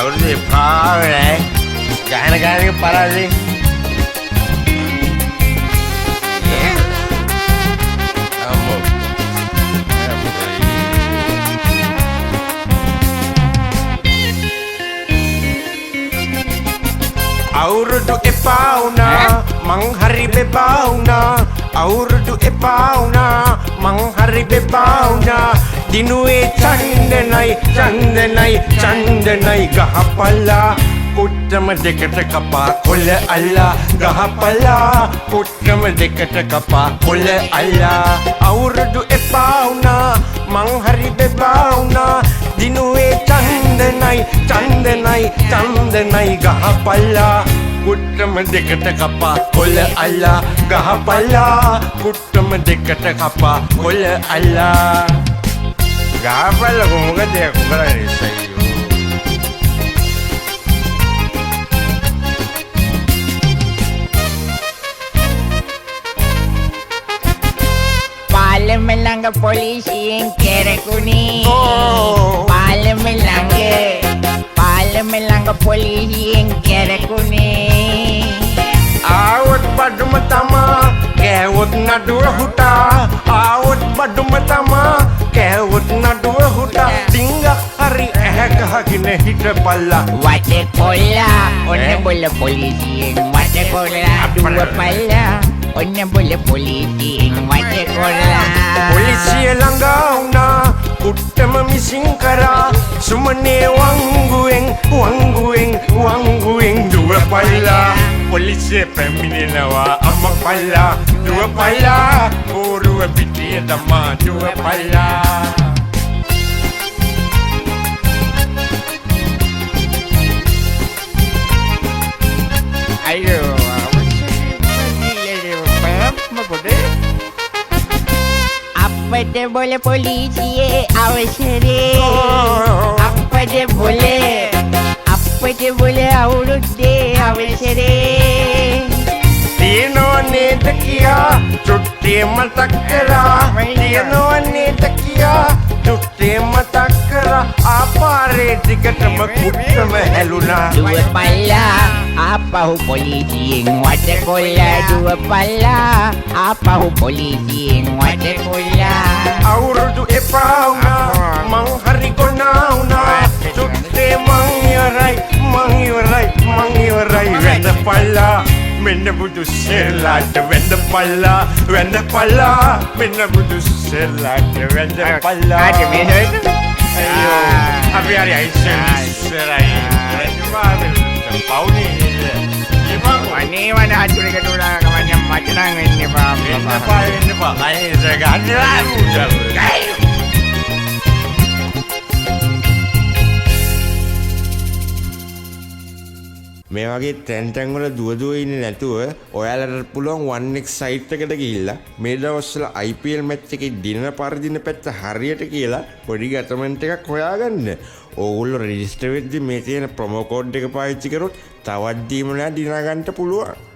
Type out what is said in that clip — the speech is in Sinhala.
අවුරුදු එපා වෙලයි ගහන ගානක පරාදේ අවුරුදු එපා වුණා මං හරි බෙබා වුණා අවුරුදු එපා වුණා මං හරි බෙබා වුණා දිනුවේ චන්දනයි ගහපල්ලා පුට්ටම දෙකට කපා කොළ අල්ලා ගහපල්ලා පුට්ටම දෙකට කපා කොළ අල්ලා අවුරුදු එපා වුණා මං හරි බෙබා වුණා දිනුවේ චන්දනයි ගහපල්ලා පුට්ටම දෙකට කපා කොළ අල්ලා ගහපල්ලා පුට්ටම දෙකට කපා කොළ අල්ලා ගහපල්ලා කොහොමද කරන්නේ සයියෝ පාලම ළඟ පොලිසියෙන් කෙරකුණේ පාලම ළඟ පොලිසියෙන් කෙරකුණේ ආවොත් බඩුම තමා කෑවොත් නඩුව හුටා ආවොත් බඩුම තමා කෑවොත් නඩුව හුටා ඩිංගක් හරි ඇහැ ගහගෙන හිටපල්ලා වටේ කොල්ලා ඔන්න බොල පොලිසියෙන් වටේ කොල්ලා දුවපල්ලා ඔන්න බොල පොලිසියෙන් වටේ කොල්ලා පොලිසිය ළඟ වුණා පුට්ටම මිසින් කරා සුමනේ වංගුවෙන් දුවපල්ලා පොලිසිය පැමිණෙනවා අම්මපල්ලා දුවපල්ලා බෝරුව පිටිය දමා දුවපල්ලා අයියෝ අපට බොල පොලිසියේ අවසරේ අපට බොල අවුරුද්දේ අවසරේ තියනෝ නේද කියා චුට්ටිය මතක් කරා තියනෝ නේද කියා චුට්ටිය මතක් කරා ආපාරේ ටිකටම කුට්ටම හැලුණා දුවපල්ලා ආපහු පොලිසියෙන් වටේ කොල්ලා දුවපල්ලා ආපහු පොලිසියෙන් වටේ කොල්ලා අවුරුදු එපා වුණා මං හරි ගොනා වුණා චුට්ටේ මං ඉවරයි වැඳපල්ලා මෙන්න බුදු සෙල්ලාට වැඳපල්ලා මෙන්න බුදු සෙල්ලාට වැඳපල්ලා අයියෝ අපි හරි ඉස්සරයි පවුනේ අනේ වන අතුරකට උලා කමන්නේ මට නම් වෙන්න එපා අනේ ගන්නවා මේ වගේ තැන් වල දුව ඉන්නේ නැතුව ඔයාලට පුළුවන් 1x සයිට් එකට ගිහිල්ලා මේ දවස්වල IPL මැච් එකේ දිනන පරිදින පැත්ත හරියට කියලා පොඩි ගැටමන්ට් එකක් හොයාගන්න. ඕගොල්ලෝ රෙජිස්ටර් වෙද්දි මේ තියෙන ප්‍රොමෝ කෝඩ් එක පාවිච්චි කරොත් තවත් දීමනා දිනා ගන්න පුළුවන්.